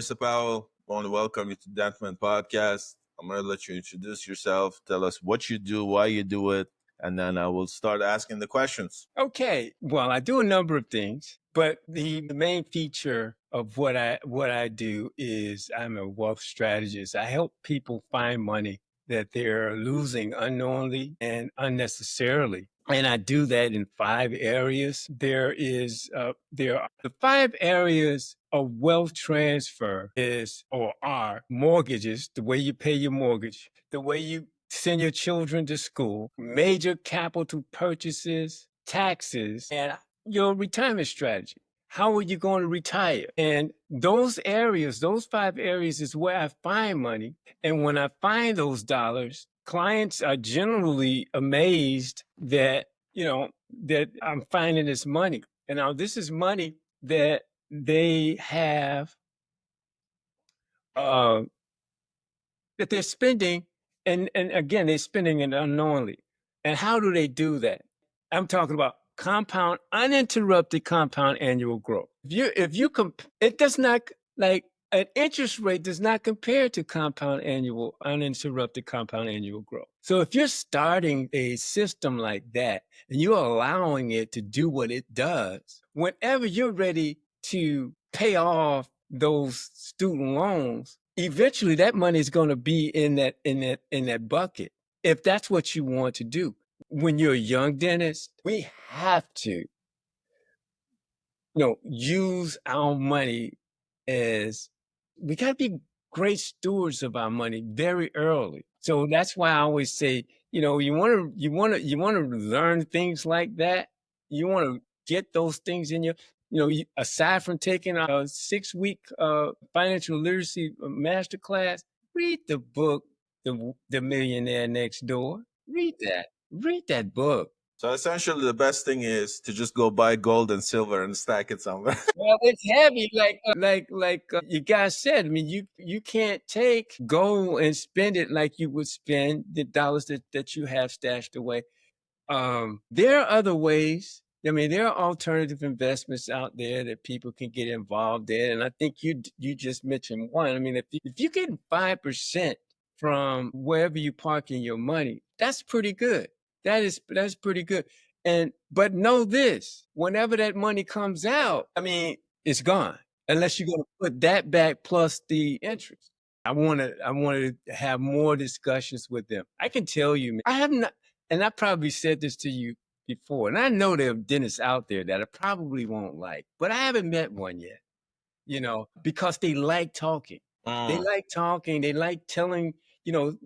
Mr. Powell, I want to welcome you to Dentman Podcast. I'm going to let you introduce yourself, tell us what you do, why you do it, and then I will start asking the questions. Okay. Well, I do a number of things, but the main feature of what I do is I'm a wealth strategist. I help people find money that they're losing unknowingly and unnecessarily. And I do that in 5 areas. There are the 5 areas of wealth transfer is or are mortgages, the way you pay your mortgage, the way you send your children to school, major capital purchases, taxes, and your retirement strategy. How are you going to retire? And those areas, those 5 areas is where I find money. And when I find those dollars, clients are generally amazed that, that I'm finding this money. And now this is money that they have, that they're spending. And again, they're spending it unknowingly. And how do they do that? I'm talking about uninterrupted compound annual growth. It does not, like, an interest rate does not compare to uninterrupted compound annual growth. So if you're starting a system like that and you're allowing it to do what it does, whenever you're ready to pay off those student loans, eventually that money is going to be in that bucket. If that's what you want to do. When you're a young dentist, we have to, use our money as we got to be great stewards of our money very early. So that's why I always say, you want to learn things like that. You want to get those things in aside from taking a 6-week financial literacy master class, read the book, The Millionaire Next Door. Read that book. So essentially, the best thing is to just go buy gold and silver and stack it somewhere. Well, it's heavy, like you guys said. I mean, you can't take gold and spend it like you would spend the dollars that you have stashed away. There are other ways. I mean, there are alternative investments out there that people can get involved in, and I think you just mentioned one. I mean, if you get 5% from wherever you parking your money, that's pretty good. That's pretty good. But know this: whenever that money comes out, I mean, it's gone unless you're going to put that back plus the interest. I want to have more discussions with them. I can tell you, I have not, and I probably said this to you before, and I know there are dentists out there that I probably won't like, but I haven't met one yet, because they like talking. They like talking, they like telling,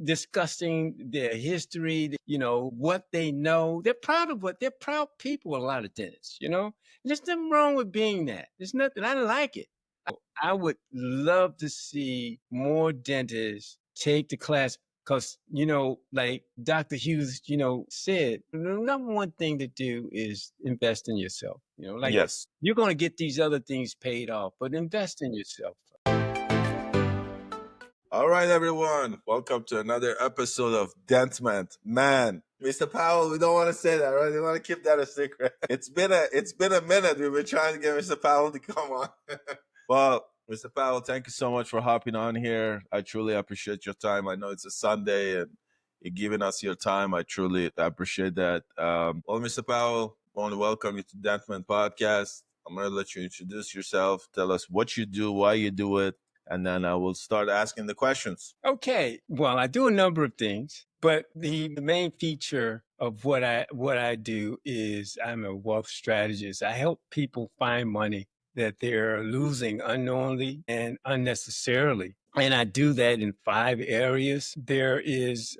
discussing their history, what they know. They're proud people, a lot of dentists, There's nothing wrong with being that. There's nothing, I like it. I would love to see more dentists take the class because, like Dr. Hughes, said, the number one thing to do is invest in yourself. Like, Yes. you're going to get these other things paid off, but invest in yourself. All right, everyone. Welcome to another episode of Dentman. Man, Mr. Powell, we don't want to say that, right? We want to keep that a secret. It's been a minute. We've been trying to get Mr. Powell to come on. Well, Mr. Powell, thank you so much for hopping on here. I truly appreciate your time. I know it's a Sunday and you're giving us your time. I truly appreciate that. Well, Mr. Powell, I want to welcome you to Dentman Podcast. I'm going to let you introduce yourself, tell us what you do, why you do it, and then I will start asking the questions. Okay. Well, I do a number of things, but the main feature of what I do is I'm a wealth strategist. I help people find money that they're losing unknowingly and unnecessarily. And I do that in 5 areas. There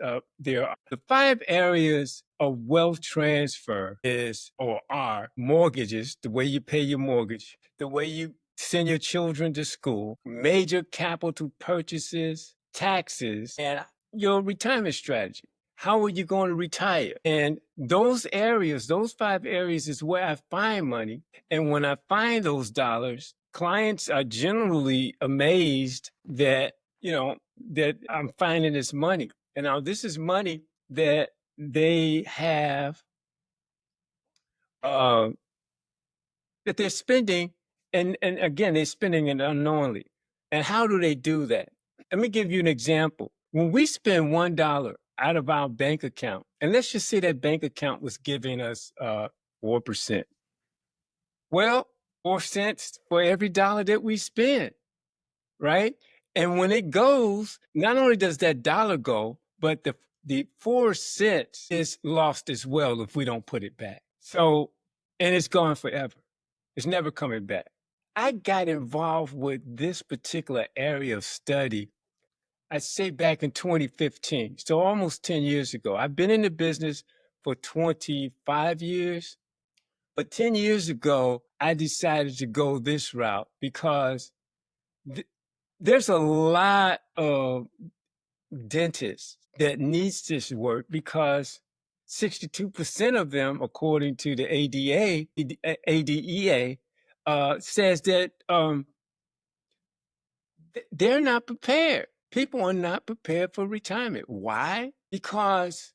are the 5 areas of wealth transfer is or are mortgages, the way you pay your mortgage, the way you send your children to school, major capital purchases, taxes, and your retirement strategy. How are you going to retire? And those 5 areas is where I find money. And when I find those dollars, clients are generally amazed that, that I'm finding this money. And now this is money that they have, that they're spending. And again, they're spending it unknowingly. And how do they do that? Let me give you an example. When we spend $1 out of our bank account, and let's just say that bank account was giving us 4%. Well, 4 cents for every dollar that we spend, right? And when it goes, not only does that dollar go, but the 4 cents is lost as well if we don't put it back. So, and it's gone forever. It's never coming back. I got involved with this particular area of study, I'd say back in 2015. So almost 10 years ago. I've been in the business for 25 years. But 10 years ago, I decided to go this route because there's a lot of dentists that needs this work because 62% of them, according to the ADEA, says that they're not prepared. People are not prepared for retirement. Why? Because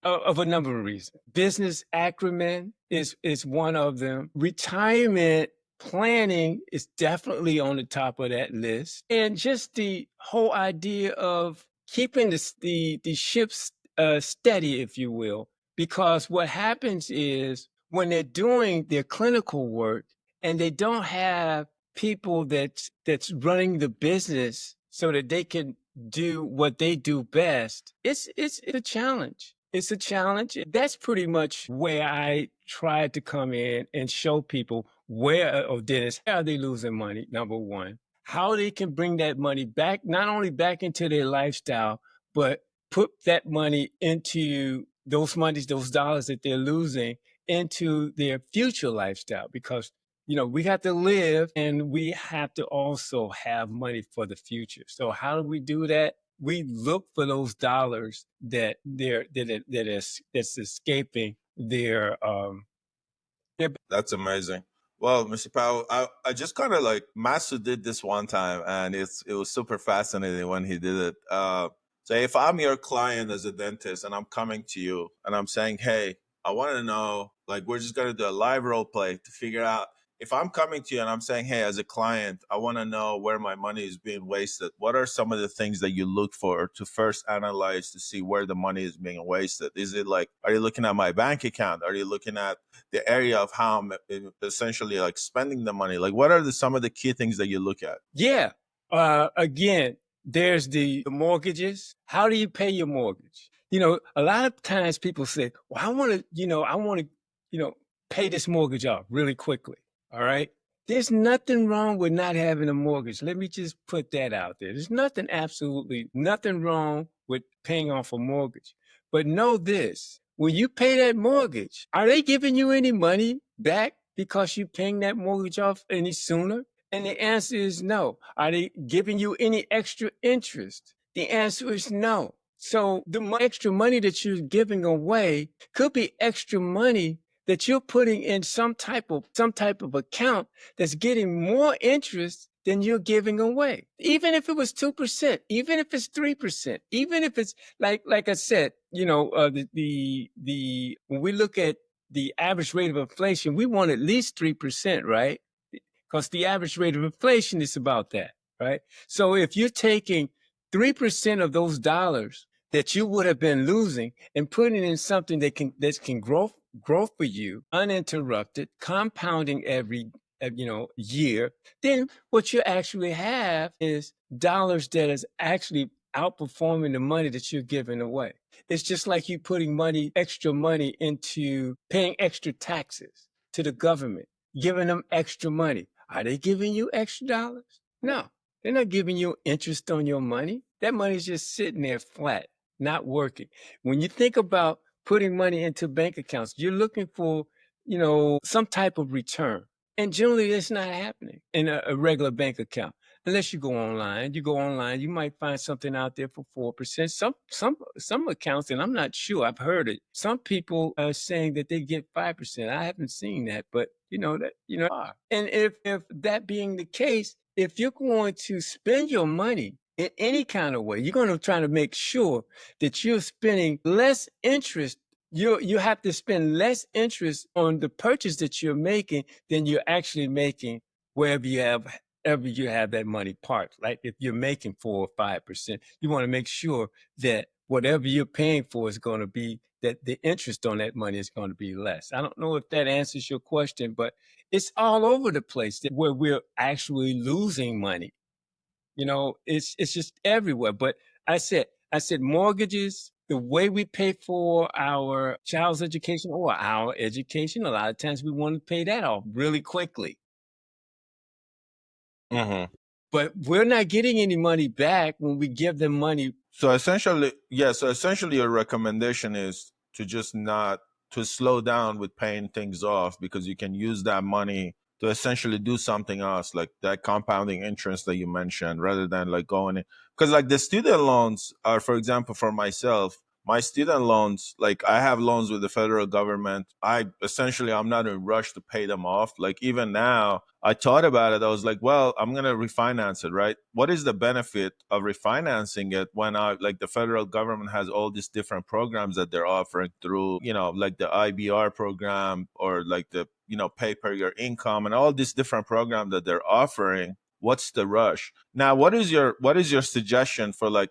of a number of reasons. Business acumen is one of them. Retirement planning is definitely on the top of that list. And just the whole idea of keeping the ships steady, if you will. Because what happens is when they're doing their clinical work and they don't have people that's running the business so that they can do what they do best, it's a challenge. It's a challenge. That's pretty much where I tried to come in and show people where dentists, how are they losing money, number one, how they can bring that money back, not only back into their lifestyle, but put that money into those dollars that they're losing into their future lifestyle. Because we have to live and we have to also have money for the future. So how do we do that? We look for those dollars that's escaping their. That's amazing. Well, Mr. Powell, I just kind of like Master did this one time, and it was super fascinating when he did it. So if I'm your client as a dentist and I'm coming to you and I'm saying, hey, I want to know, like, we're just gonna do a live role play to figure out if I'm coming to you and I'm saying, hey, as a client, I want to know where my money is being wasted. What are some of the things that you look for to first analyze to see where the money is being wasted? Is it like, are you looking at my bank account? Are you looking at the area of how I'm essentially like spending the money? Like, what are some of the key things that you look at? Yeah. Again, there's the mortgages. How do you pay your mortgage? A lot of times people say, well, I want to, pay this mortgage off really quickly. All right. There's nothing wrong with not having a mortgage. Let me just put that out there. There's absolutely nothing wrong with paying off a mortgage. But know this, when you pay that mortgage, are they giving you any money back because you're paying that mortgage off any sooner? And the answer is no. Are they giving you any extra interest? The answer is no. So the extra money that you're giving away could be extra money that you're putting in some type of account that's getting more interest than you're giving away. Even if it was 2%, even if it's 3%, even if it's like I said, when we look at the average rate of inflation, we want at least 3%, right? Because the average rate of inflation is about that, right? So if you're taking 3% of those dollars that you would have been losing and putting in something that can grow for you uninterrupted, compounding every year, then what you actually have is dollars that is actually outperforming the money that you're giving away. It's just like you putting extra money into paying extra taxes to the government, giving them extra money. Are they giving you extra dollars? No, they're not giving you interest on your money. That money's just sitting there flat, not working. When you think about putting money into bank accounts, you're looking for, some type of return. And generally, it's not happening in a regular bank account. Unless you go online, you might find something out there for 4%. Some accounts, and I'm not sure, I've heard it. Some people are saying that they get 5%. I haven't seen that, but and if that being the case, if you're going to spend your money in any kind of way, you're going to try to make sure that you're spending less interest. You have to spend less interest on the purchase that you're making than you're actually making wherever you have wherever you have that money parked. Like if you're making 4 or 5%, you want to make sure that whatever you're paying for is going to be that the interest on that money is going to be less. I don't know if that answers your question, but it's all over the place where we're actually losing money. It's just everywhere. But I said mortgages, the way we pay for our child's education or our education, a lot of times we want to pay that off really quickly. Mm-hmm. But we're not getting any money back when we give them money. So essentially, yeah. So essentially, your recommendation is to just not to slow down with paying things off because you can use that money to essentially do something else, like that compounding interest that you mentioned, rather than like going in. Because like the student loans are, for example, for myself, my student loans, like I have loans with the federal government. I'm not in a rush to pay them off. Like even now, I thought about it. I was like, well, I'm going to refinance it, right? What is the benefit of refinancing it when like the federal government has all these different programs that they're offering through, like the IBR program or like the, pay per your income and all these different programs that they're offering. What's the rush? Now, what is your suggestion for like,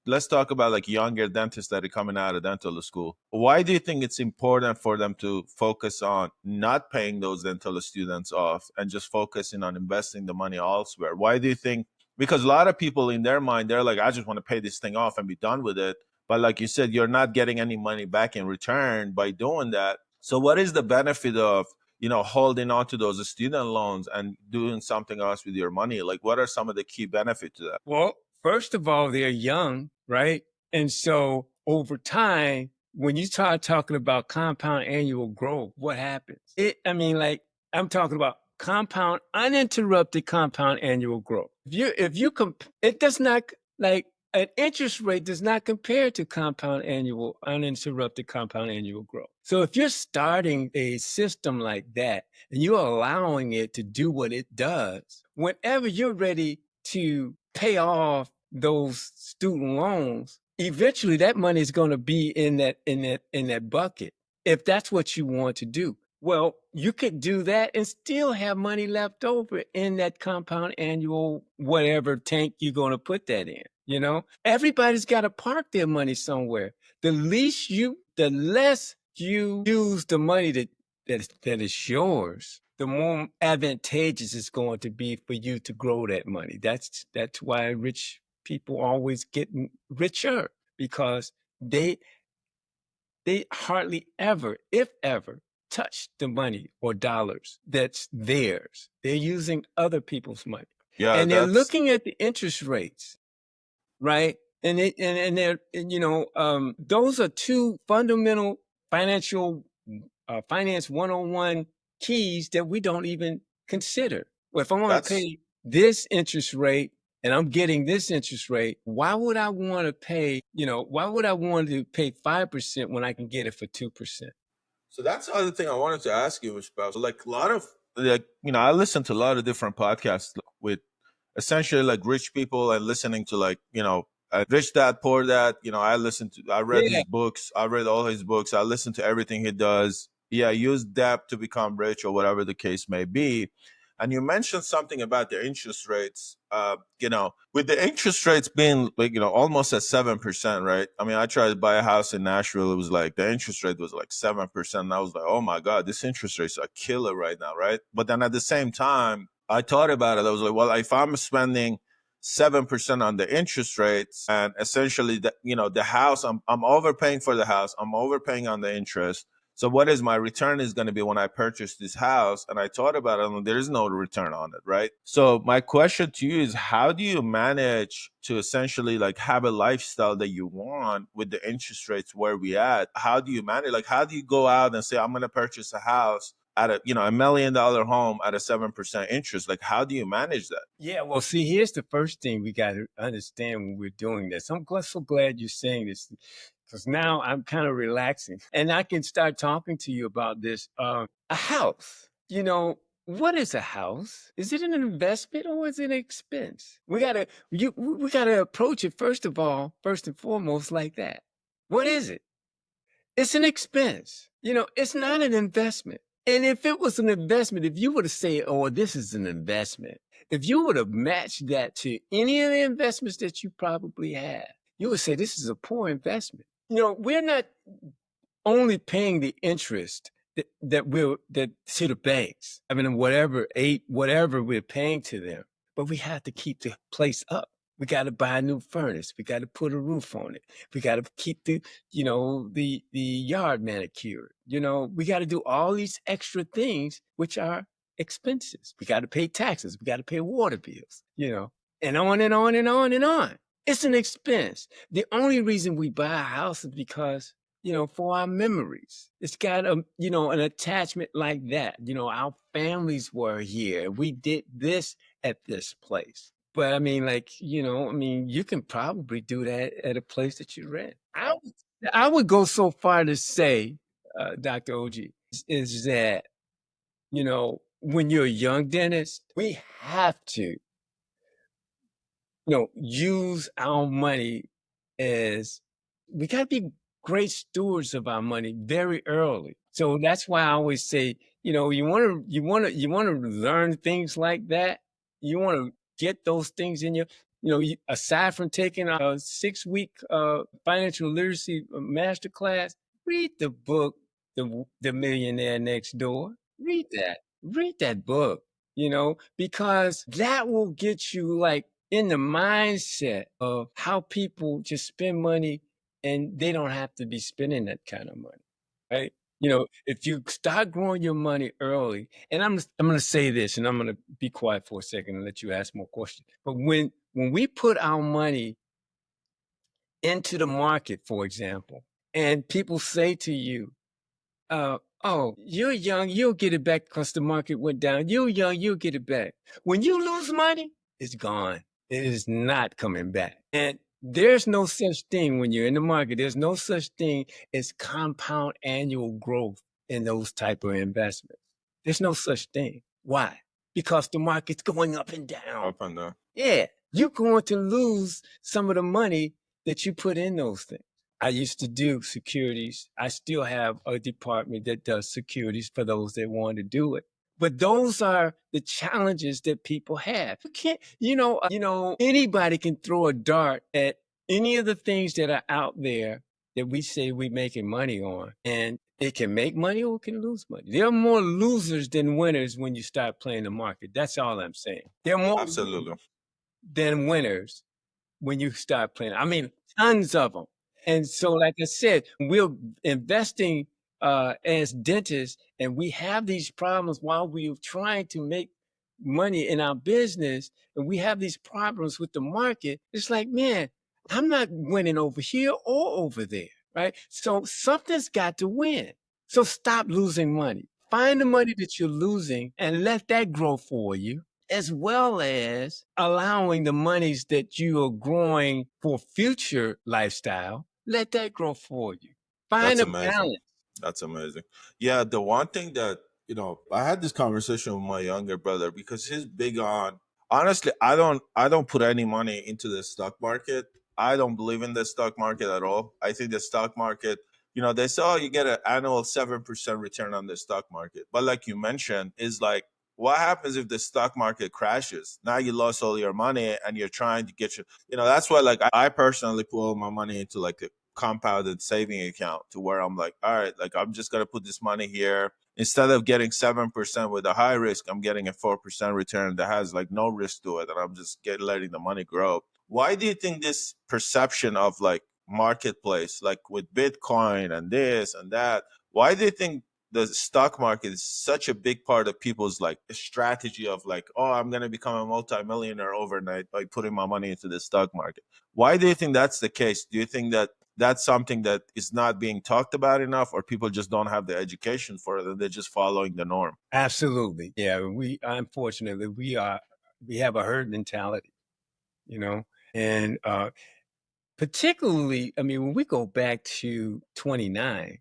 let's talk about like younger dentists that are coming out of dental school. Why do you think it's important for them to focus on not paying those dental students off and just focusing on investing the money elsewhere? Why do you think? Because a lot of people in their mind, they're like, I just want to pay this thing off and be done with it. But like you said, you're not getting any money back in return by doing that. So what is the benefit of, holding on to those student loans and doing something else with your money? Like, what are some of the key benefits to that? Well, first of all, they're young, right? And so over time, when you start talking about compound annual growth, what happens? Like I'm talking about compound, uninterrupted compound annual growth. It does not like an interest rate does not compare to compound annual, uninterrupted compound annual growth. So if you're starting a system like that and you're allowing it to do what it does, whenever you're ready to pay off those student loans, eventually that money is going to be in that bucket if that's what you want to do. Well, you could do that and still have money left over in that compound annual whatever tank you're going to put that in. Everybody's got to park their money somewhere. The less you use the money that is yours, the more advantageous it's going to be for you to grow that money. That's why rich people always get richer, because they hardly ever, if ever, touch the money or dollars that's theirs. They're using other people's money. Yeah, And they're looking at the interest rates, right? And those are two fundamental finance 101 keys that we don't even consider. Well, if I want to pay this interest rate and I'm getting this interest rate, why would I want to pay 5% when I can get it for 2%? So that's the other thing I wanted to ask you about. So like a lot of I listen to a lot of different podcasts with essentially like rich people and listening to like, Rich Dad Poor Dad. I read his books. I read all his books. I listen to everything he does. Yeah, use debt to become rich or whatever the case may be. And you mentioned something about the interest rates. With the interest rates being like, almost at 7%, right? I mean, I tried to buy a house in Nashville. It was like the interest rate was like 7%. And I was like, oh my God, this interest rate's a killer right now, right? But then at the same time, I thought about it. I was like, well, if I'm spending 7% on the interest rates and essentially the house, I'm overpaying for the house, I'm overpaying on the interest. So what is my return is going to be when I purchase this house? And I thought about it, and there is no return on it, right? So my question to you is, how do you manage to essentially like have a lifestyle that you want with the interest rates where we at? How do you manage? Like, how do you go out and say, I'm going to purchase a house at $1 million home at a 7% interest? Like, how do you manage that? Yeah, well, see, here's the first thing we got to understand when we're doing this. I'm so glad you're saying this, because now I'm kind of relaxing and I can start talking to you about this. A house, what is a house? Is it an investment or is it an expense? We gotta approach it first and foremost like that. What is it? It's an expense. It's not an investment. And if it was an investment, if you were to say, oh, this is an investment, if you would have matched that to any of the investments that you probably have, you would say this is a poor investment. We're not only paying the interest that to the banks. I mean, whatever we're paying to them, but we have to keep the place up. We got to buy a new furnace. We got to put a roof on it. We got to keep the yard manicured. We got to do all these extra things, which are expenses. We got to pay taxes. We got to pay water bills. And on and on and on and on. It's an expense. The only reason we buy a house is because for our memories. It's got an attachment like that. Our families were here. We did this at this place. But I mean, you can probably do that at a place that you rent. I would go so far to say, Dr. Oji, is that, when you're a young dentist, we have to, use our money as we got to be great stewards of our money very early. So that's why I always say, you want to learn things like that. You want to get those things in aside from taking a 6-week financial literacy master class, read the book, The Millionaire Next Door. Read that book, because that will get you in the mindset of how people just spend money and they don't have to be spending that kind of money, right? If you start growing your money early, and I'm going to say this, and I'm going to be quiet for a second and let you ask more questions. But when we put our money into the market, for example, and people say to you, oh, you're young, you'll get it back because the market went down. You're young, you'll get it back. When you lose money, it's gone. It is not coming back. And there's no such thing when you're in the market. There's no such thing as compound annual growth in those type of investments. There's no such thing. Why? Because the market's going up and down. Up and down. Yeah, you're going to lose some of the money that you put in those things. I used to do securities. I still have a department that does securities for those that want to do it. But those are the challenges that people have. You can't, anybody can throw a dart at any of the things that are out there that we say we're making money on. And it can make money or it can lose money. There are more losers than winners when you start playing the market. That's all I'm saying. There are more Absolutely. than winners when you start playing. I mean, tons of them. And so, like I said, we're investing as dentists, and we have these problems while we're trying to make money in our business, and we have these problems with the market. It's like, man, I'm not winning over here or over there, right? So something's got to win. So stop losing money. Find the money that you're losing and let that grow for you, as well as allowing the monies that you are growing for future lifestyle, let that grow for you. Find That's a amazing. balance. That's amazing. Yeah, the one thing that, I had this conversation with my younger brother because he's big on, honestly, I don't put any money into the stock market. I don't believe in the stock market at all. I think the stock market, they say, oh, you get an annual 7% return on the stock market. But like you mentioned, is like, what happens if the stock market crashes? Now you lost all your money and you're trying to get that's why like I personally put all my money into like a compounded saving account to where I'm like, all right, like I'm just gonna put this money here. Instead of getting 7% with a high risk, I'm getting a 4% return that has like no risk to it, and I'm just letting the money grow. Why do you think this perception of like marketplace, like with Bitcoin and this and that, why do you think the stock market is such a big part of people's like strategy of like, oh, I'm gonna become a multimillionaire overnight by putting my money into the stock market? Why do you think that's the case? Do you think that that's something that is not being talked about enough, or people just don't have the education for it and they're just following the norm? Absolutely. Yeah, unfortunately we have a herd mentality, and particularly, I mean, when we go back to 29,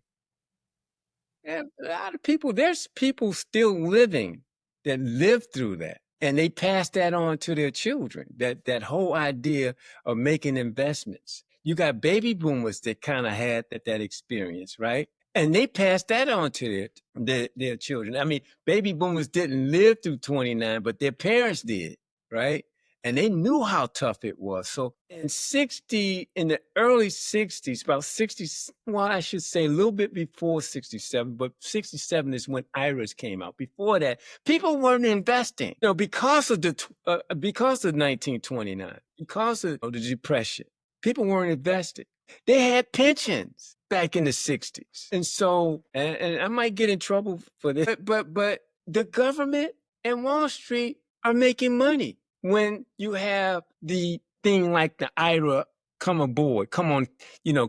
a lot of people, there's people still living that lived through that. And they pass that on to their children, that whole idea of making investments. You got baby boomers that kind of had that experience, right? And they passed that on to their children. I mean, baby boomers didn't live through 29, but their parents did, right? And they knew how tough it was. So in the early 60s, about 60, well, I should say a little bit before 67, but 67 is when IRAs came out. Before that, people weren't investing, because of 1929, because of the Depression, people weren't investing. They had pensions back in the 60s. And so, and I might get in trouble for this, but the government and Wall Street are making money when you have the thing like the IRA come aboard, come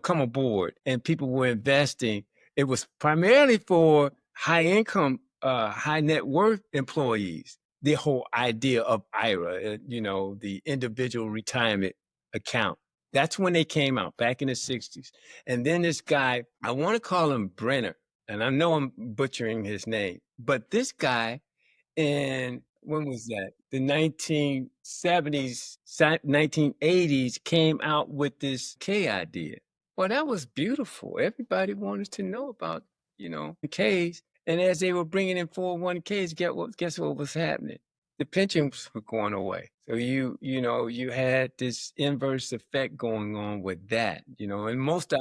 aboard, and people were investing. It was primarily for high income, high net worth employees. The whole idea of IRA, the individual retirement account. That's when they came out, back in the 60s. And then this guy, I want to call him Brenner, and I know I'm butchering his name, but this guy, and when was that? The 1970s, 1980s, came out with this K idea. Well, that was beautiful. Everybody wanted to know about, the Ks. And as they were bringing in 401ks, guess what was happening? The pensions were going away. So you had this inverse effect going on with that, and most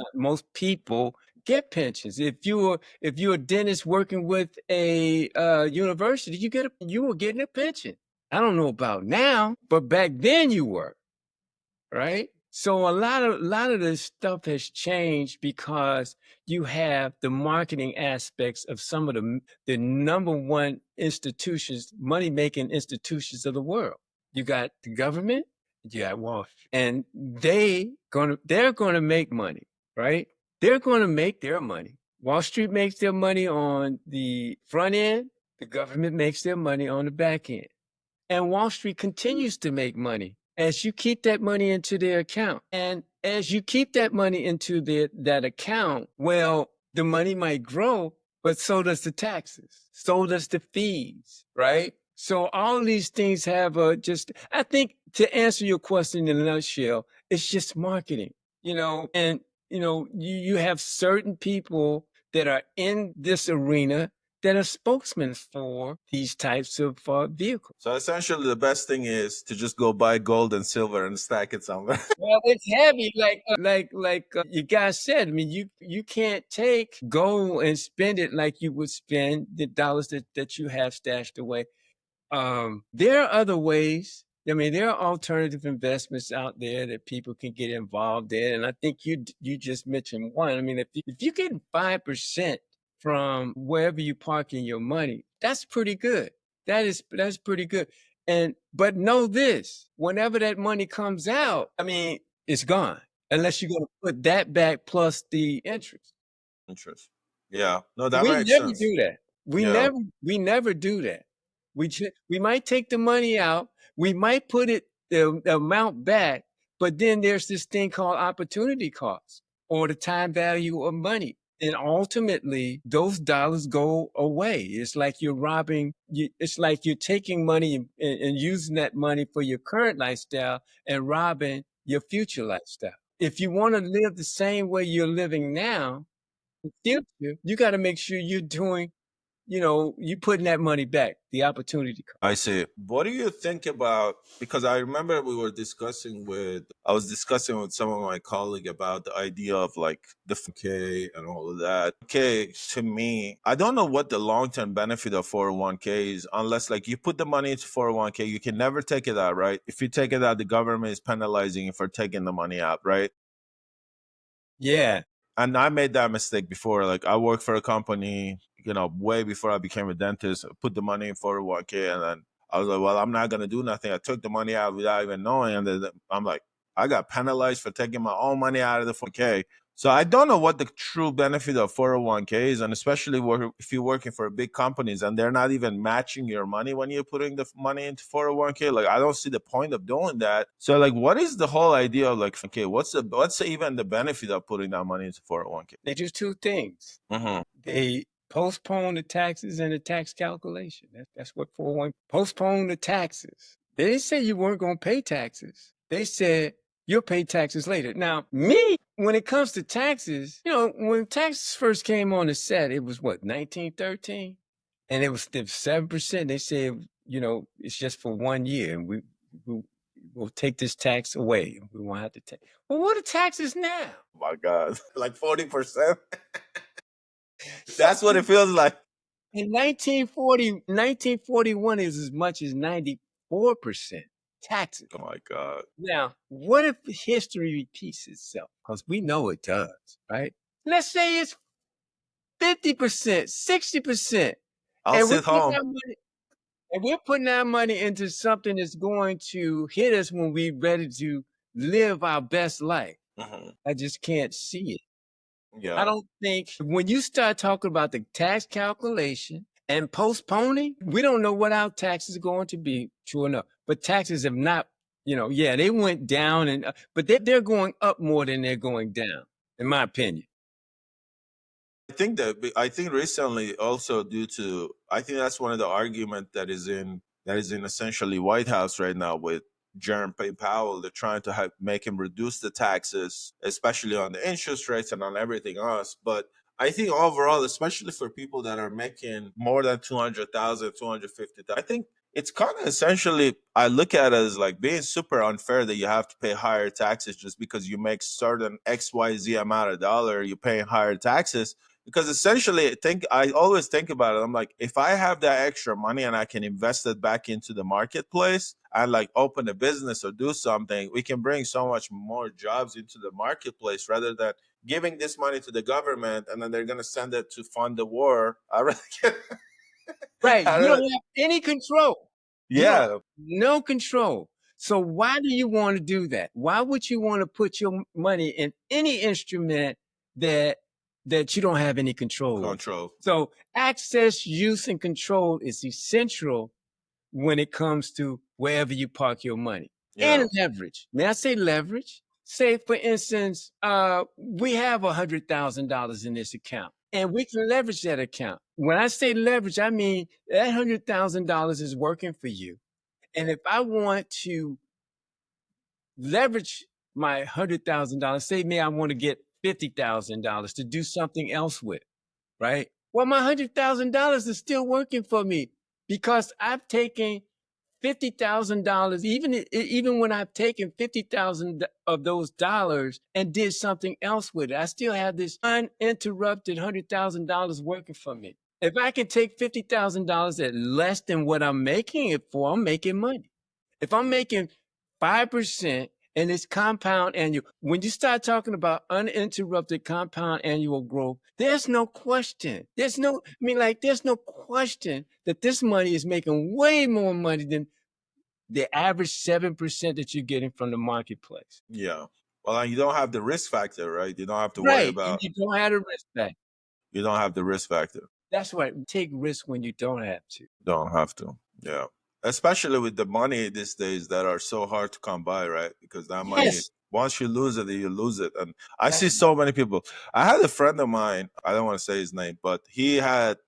people get pensions. If you're a dentist working with a university, you were getting a pension. I don't know about now, but back then you were, right? So a lot of this stuff has changed because you have the marketing aspects of some of the number one institutions, money making institutions of the world. You got the government, you got Wall Street, and they're gonna make money, right? They're gonna make their money. Wall Street makes their money on the front end. The government makes their money on the back end. And Wall Street continues to make money as you keep that money into their account. And as you keep that money into that account, well, the money might grow, but so does the taxes, so does the fees, right? So all of these things have I think to answer your question in a nutshell, it's just marketing, and, you have certain people that are in this arena that are spokesmen for these types of vehicles. So essentially, the best thing is to just go buy gold and silver and stack it somewhere. Well, it's heavy, like you guys said. I mean, you can't take gold and spend it like you would spend the dollars that you have stashed away. There are other ways. I mean, there are alternative investments out there that people can get involved in, and I think you just mentioned one. I mean, if you get 5% from wherever you parking your money, that's pretty good. That's pretty good. But know this: whenever that money comes out, I mean, it's gone unless you're going to put that back plus the interest. Interest. Yeah. No, that We makes never sense. do that. Yeah. We never do that. We might take the money out, we might put the amount back, but then there's this thing called opportunity cost or the time value of money. And ultimately, those dollars go away. It's like you're it's like you're taking money and using that money for your current lifestyle and robbing your future lifestyle. If you want to live the same way you're living now, in the future, you got to make sure you're doing, you putting that money back, the opportunity cost. I see. What do you think about, because I remember I was discussing with some of my colleagues about the idea of like the K and all of that. Okay, to me, I don't know what the long-term benefit of 401k is unless like you put the money into 401k, you can never take it out, right? If you take it out, the government is penalizing you for taking the money out, right? Yeah. And I made that mistake before. Like I worked for a company, way before I became a dentist. I put the money in 401k, and then I was like, well, I'm not gonna do nothing. I took the money out without even knowing, and then I'm like, I got penalized for taking my own money out of the 401k. So I don't know what the true benefit of 401k is, and especially if you're working for big companies and they're not even matching your money when you're putting the money into 401k. Like I don't see the point of doing that. So like, what is the whole idea of like, okay, what's even the benefit of putting that money into 401k? They do two things. Mm-hmm. They postpone the taxes and the tax calculation. That's what 401 postpone the taxes. They didn't say you weren't going to pay taxes. They said you'll pay taxes later. Now, me, when it comes to taxes, when taxes first came on the set, it was what, 1913? And it was 7%. They said, it's just for 1 year, and we'll take this tax away. We won't have to take. Well, what are taxes now? Oh my God, like 40%. That's what it feels like. In 1941 is as much as 94% taxes. Oh my God. Now, what if history repeats itself? Because we know it does, right? Let's say it's 50%, 60%. I'll And we're sit putting home. our money, and we're putting our money into something that's going to hit us when we're ready to live our best life. Mhm. I just can't see it. I Yeah. don't think when you start talking about the tax calculation and postponing, we don't know what our taxes are going to be, true enough. But taxes have not, they went down, but they're going up more than they're going down, in my opinion. I think recently also due to, I think that's one of the argument that is in essentially White House right now with Jeremy Powell. They're trying to make him reduce the taxes, especially on the interest rates and on everything else. But I think overall, especially for people that are making more than 200,000, 250,000, I think it's kind of essentially, I look at it as like being super unfair that you have to pay higher taxes just because you make certain XYZ amount of dollar, you're paying higher taxes. Because essentially, I always think about it. I'm like, if I have that extra money and I can invest it back into the marketplace and like open a business or do something, we can bring so much more jobs into the marketplace rather than giving this money to the government and then they're gonna send it to fund the war. I rather get, Right. I You rather, don't have any control. You don't have yeah, no control. So why do you want to do that? Why would you want to put your money in any instrument that you don't have any control over? control. So access, use, and control is essential when it comes to wherever you park your money. Yeah, And leverage. May I say leverage? Say, for instance, we have $100,000 in this account and we can leverage that account. When I say leverage, I mean that $100,000 is working for you. And if I want to leverage my $100,000, say me, I want to get $50,000 to do something else with, right? Well, my $100,000 is still working for me because I've taken $50,000, even when I've taken 50,000 of those dollars and did something else with it, I still have this uninterrupted $100,000 working for me. If I can take $50,000 at less than what I'm making it for, I'm making money. If I'm making 5% and it's compound annual, when you start talking about uninterrupted compound annual growth, there's no question. There's no question that this money is making way more money than the average 7% that you're getting from the marketplace. yeah. Well, and you don't have the risk factor, right? You don't have to worry Right. And about. you don't have the risk back. You don't have the risk factor. That's right. Take risk when you don't have to. Don't have to. Yeah. Especially with the money these days that are so hard to come by, right? Because that money, Yes. once you lose it, you lose it. And I see That's so many people. I had a friend of mine, I don't want to say his name, but he had,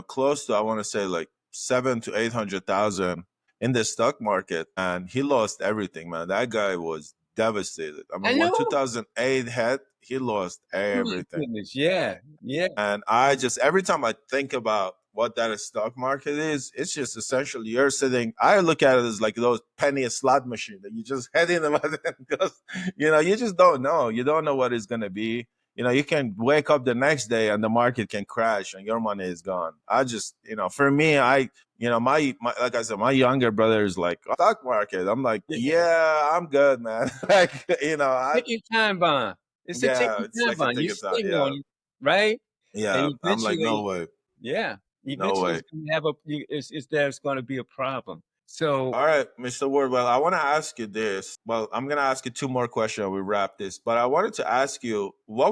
close to, I want to say like 700,000 to 800,000 in the stock market. And he lost everything, man. That guy was devastated. I I mean, when know. 2008 hit, he lost Oh my everything. goodness. Yeah. Yeah. And I just, every time I think about what that stock market is, it's just essentially you're sitting, I look at it as like those penny slot machine that you just head in them because, you just don't know. You don't know what it's going to be. You can wake up the next day and the market can crash and your money is gone. I just, for me, my like I said, my younger brother is like, stock market. I'm like, Yeah. yeah, I'm good, man. Like, Ticking time bomb. It's a yeah, ticking it's time like a bomb. You ticket out. sitting Yeah. on it, right? Yeah. And I'm like, no eventually, way. yeah, No eventually way. it's gonna have there's going to be a problem. So, All right, Mr. Ward. Well, I want to ask you this. Well, I'm going to ask you two more questions. We wrap this, but I wanted to ask you, why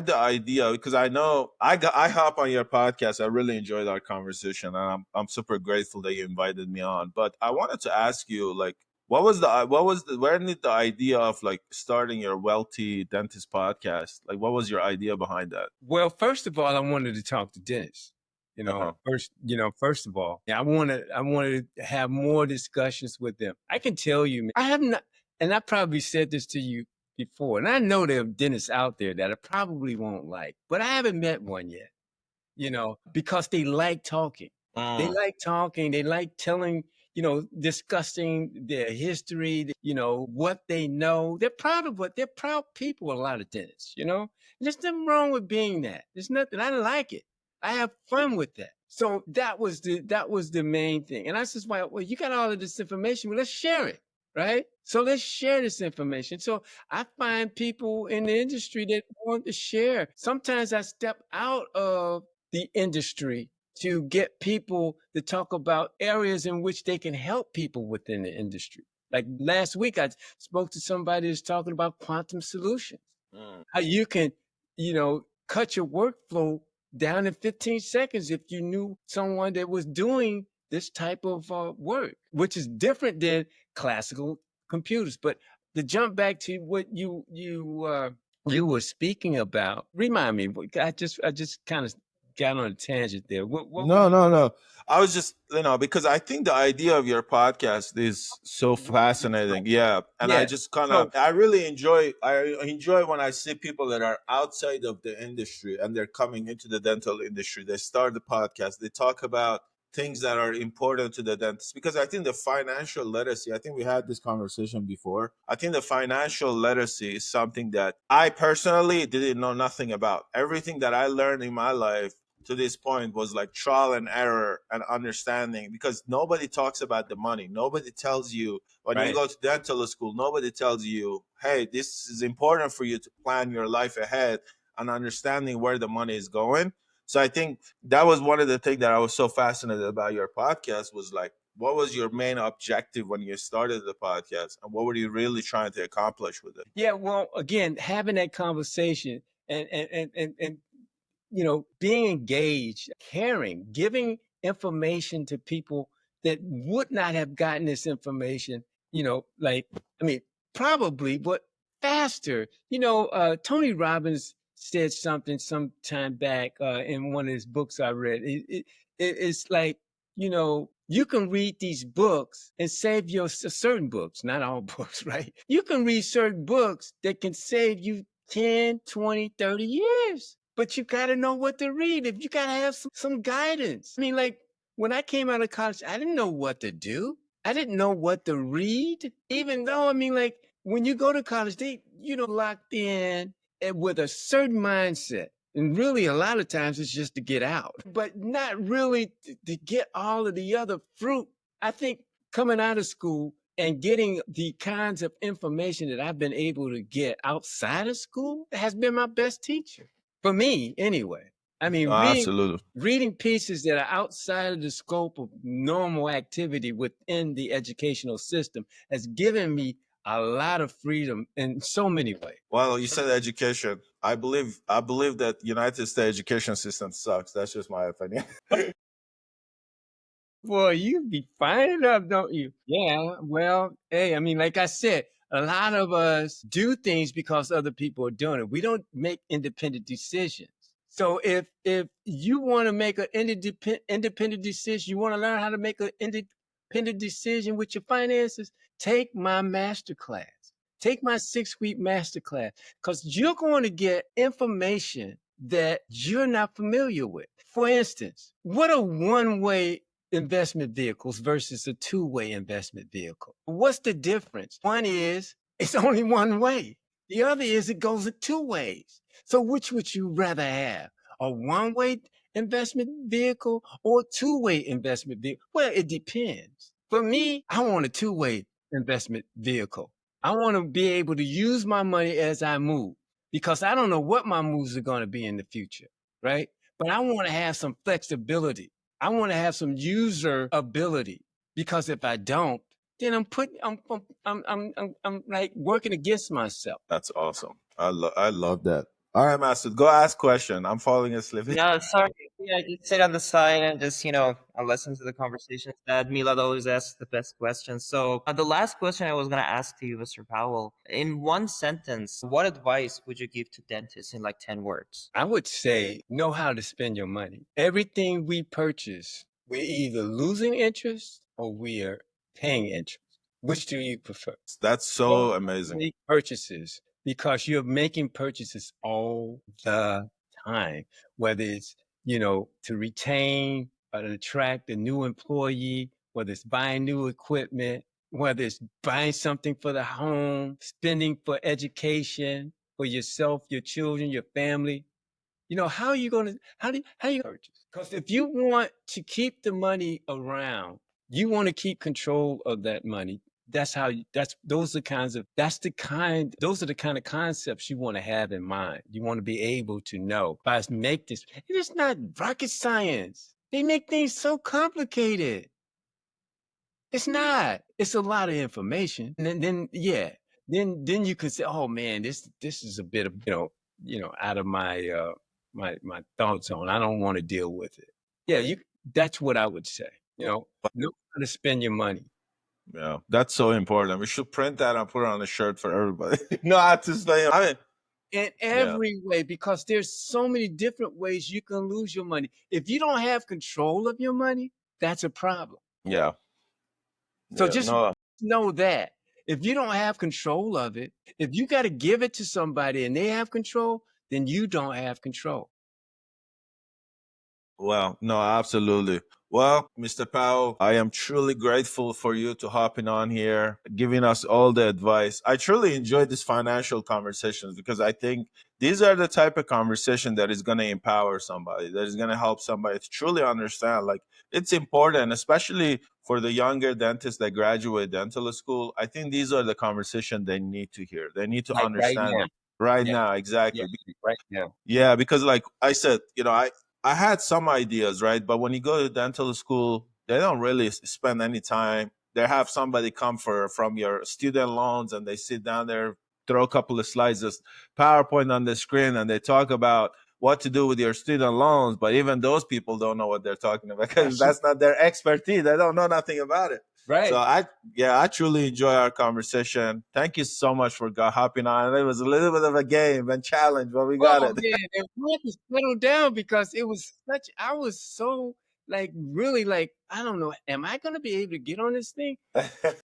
the idea? Because I know I hop on your podcast. I really enjoyed our conversation, and I'm super grateful that you invited me on. But I wanted to ask you, like, where did the idea of like starting your Wealthy Dentist podcast? Like, what was your idea behind that? well, first of all, I wanted to talk to Dennis. Uh huh. First of all, yeah, I wanted to have more discussions with them. I can tell you, man, I have not, and I probably said this to you before. And I know there are dentists out there that I probably won't like, but I haven't met one yet, because they like talking. They like talking, they like telling, discussing their history, what they know. They're proud people, a lot of dentists. There's nothing wrong with being that. There's nothing, I like it. I have fun with that. So that was the main thing. And I said, well, you got all of this information. Well, let's share it. Right. So let's share this information. So I find people in the industry that want to share. Sometimes I step out of the industry to get people to talk about areas in which they can help people within the industry. Like last week, I spoke to somebody who's talking about quantum solutions, how you can, cut your workflow down in 15 seconds if you knew someone that was doing this type of work, which is different than classical computers. But to jump back to what you were speaking about, remind me. I just kind of got on a tangent there. What were No, you? no, no. I was just, because I think the idea of your podcast is so fascinating. Yeah. And I Yeah. just kind of, So I enjoy when I see people that are outside of the industry and they're coming into the dental industry. They start the podcast, they talk about things that are important to the dentist, because I think the financial literacy, I think we had this conversation before. I think the financial literacy is something that I personally didn't know nothing about. Everything that I learned in my life to this point was like trial and error and understanding, because nobody talks about the money. Nobody tells you when you right. go to dental school, nobody tells you, hey, this is important for you to plan your life ahead and understanding where the money is going. So I think that was one of the things that I was so fascinated about your podcast, was like, what was your main objective when you started the podcast, and what were you really trying to accomplish with it? Yeah. Well, again, having that conversation and being engaged, caring, giving information to people that would not have gotten this information, like, I mean, probably, but faster. Tony Robbins said something some time back in one of his books I read. It's like, you can read these books and save your certain books, not all books, right? You can read certain books that can save you 10, 20, 30 years. But you got to know what to read. If you got to have some guidance. I mean, like when I came out of college, I didn't know what to do. I didn't know what to read. Even though, I mean, like when you go to college, they, locked in with a certain mindset. And really, a lot of times it's just to get out, but not really to get all of the other fruit. I think coming out of school and getting the kinds of information that I've been able to get outside of school has been my best teacher. For me, anyway. I No, mean, absolutely. reading pieces that are outside of the scope of normal activity within the educational system has given me a lot of freedom in so many ways. Well, you said education. I believe that United States education system sucks. That's just my opinion. Boy, you be finding up, don't you? Yeah. Well, hey, I mean, like I said, a lot of us do things because other people are doing it. We don't make independent decisions. So if you want to make an independent decision, you want to learn how to make an independent decision with your finances, take my master class. Take my 6-week master class, because you're going to get information that you're not familiar with. For instance, what are one-way investment vehicles versus a two-way investment vehicle? What's the difference? One is it's only one way. The other is it goes two ways. So which would you rather have? A one-way investment vehicle or a two-way investment vehicle? Well, it depends. For me, I want a two-way investment vehicle. I want to be able to use my money as I move, because I don't know what my moves are going to be in the future, right? But I want to have some flexibility. I want to have some user ability, because if I don't, then I'm like working against myself. That's awesome. I love that. All right, Master, go ask question. I'm falling asleep. No, sorry. Yeah, just sit on the side and just, I listen to the conversations that Milad always asks the best questions. So, the last question I was going to ask to you, Mr. Powell, in one sentence, what advice would you give to dentists in like 10 words? I would say know how to spend your money. Everything we purchase, we're either losing interest or we are paying interest. Which do you prefer? That's so amazing. Purchases, because you're making purchases all the time, whether it's, to retain or to attract a new employee, whether it's buying new equipment, whether it's buying something for the home, spending for education, for yourself, your children, your family. How are you going to, how you purchase? Because if you want to keep the money around, you want to keep control of that money. Those are the kind of concepts you want to have in mind. You want to be able to know, if I make this, it is not rocket science. They make things so complicated. It's not. It's a lot of information. And then yeah, then you can say, oh man, this is a bit of, out of my my thought zone. I don't want to deal with it. Yeah, that's what I would say. Know how to spend your money. Yeah, that's so important. We should print that and put it on a shirt for everybody. No, I just like, in every way, because there's so many different ways you can lose your money. If you don't have control of your money, that's a problem. Yeah. So just know that if you don't have control of it, if you got to give it to somebody and they have control, then you don't have control. Well, no, absolutely. Well, Mr. Powell, I am truly grateful for you to hopping on here, giving us all the advice. I truly enjoyed these financial conversations because I think these are the type of conversation that is going to empower somebody, that is going to help somebody to truly understand. Like, it's important, especially for the younger dentists that graduate dental school. I think these are the conversation they need to hear. They need to understand right now, exactly. Right now. Yeah, because like I said, I had some ideas, right? But when you go to dental school, they don't really spend any time. They have somebody come from your student loans and they sit down there, throw a couple of slides of PowerPoint on the screen, and they talk about what to do with your student loans. But even those people don't know what they're talking about because that's not their expertise. They don't know nothing about it. Right. So I truly enjoy our conversation. Thank you so much for hopping on. It was a little bit of a game and challenge, but we got it. Yeah, and we had to settle down because I was so really I don't know, am I going to be able to get on this thing? It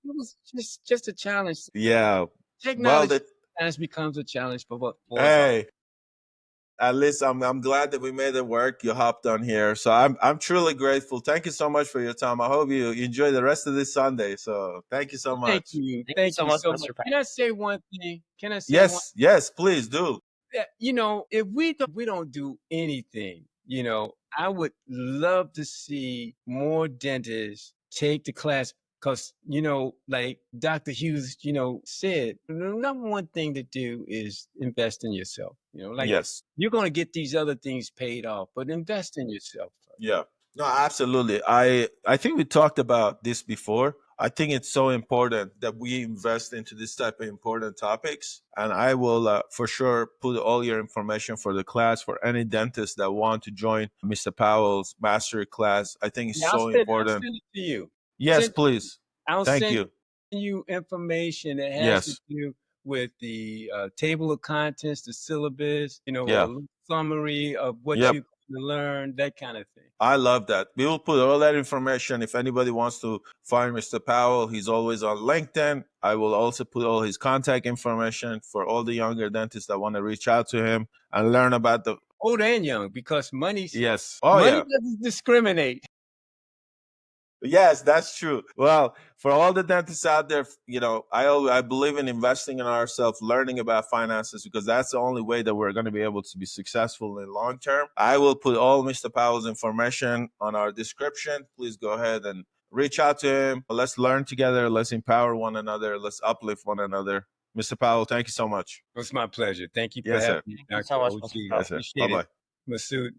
was just a challenge. Yeah. Technology sometimes becomes a challenge for hey. At least I'm glad that we made it work. You hopped on here, so I'm truly grateful. Thank you so much for your time. I hope you enjoy the rest of this Sunday. So thank you so much. Thank you so much, Mr. Powell. Can I say one thing? Yes, please do. If we don't do anything, I would love to see more dentists take the class. Because, like Dr. Hughes, said, the number one thing to do is invest in yourself. Yes, you're going to get these other things paid off, but invest in yourself first. Yeah, no, absolutely. I think we talked about this before. I think it's so important that we invest into this type of important topics. And I will for sure put all your information for the class for any dentist that want to join Mr. Powell's mastery class. I think it's so important. I'll send it to you. Yes, please. Thank you. You information that has to do with the table of contents, the syllabus, a summary of what you're going to learn, that kind of thing. I love that. We will put all that information. If anybody wants to find Mr. Powell, he's always on LinkedIn. I will also put all his contact information for all the younger dentists that want to reach out to him and learn about the old and young, because money doesn't discriminate. Yes, that's true. Well, for all the dentists out there, I believe in investing in ourselves, learning about finances, because that's the only way that we're going to be able to be successful in long term. I will put all Mr. Powell's information on our description. Please go ahead and reach out to him. Let's learn together. Let's empower one another. Let's uplift one another. Mr. Powell, thank you so much. It's my pleasure. Thank you for having me. Thank you so much, Mr. Powell. Yes, sir. Bye-bye. Masood.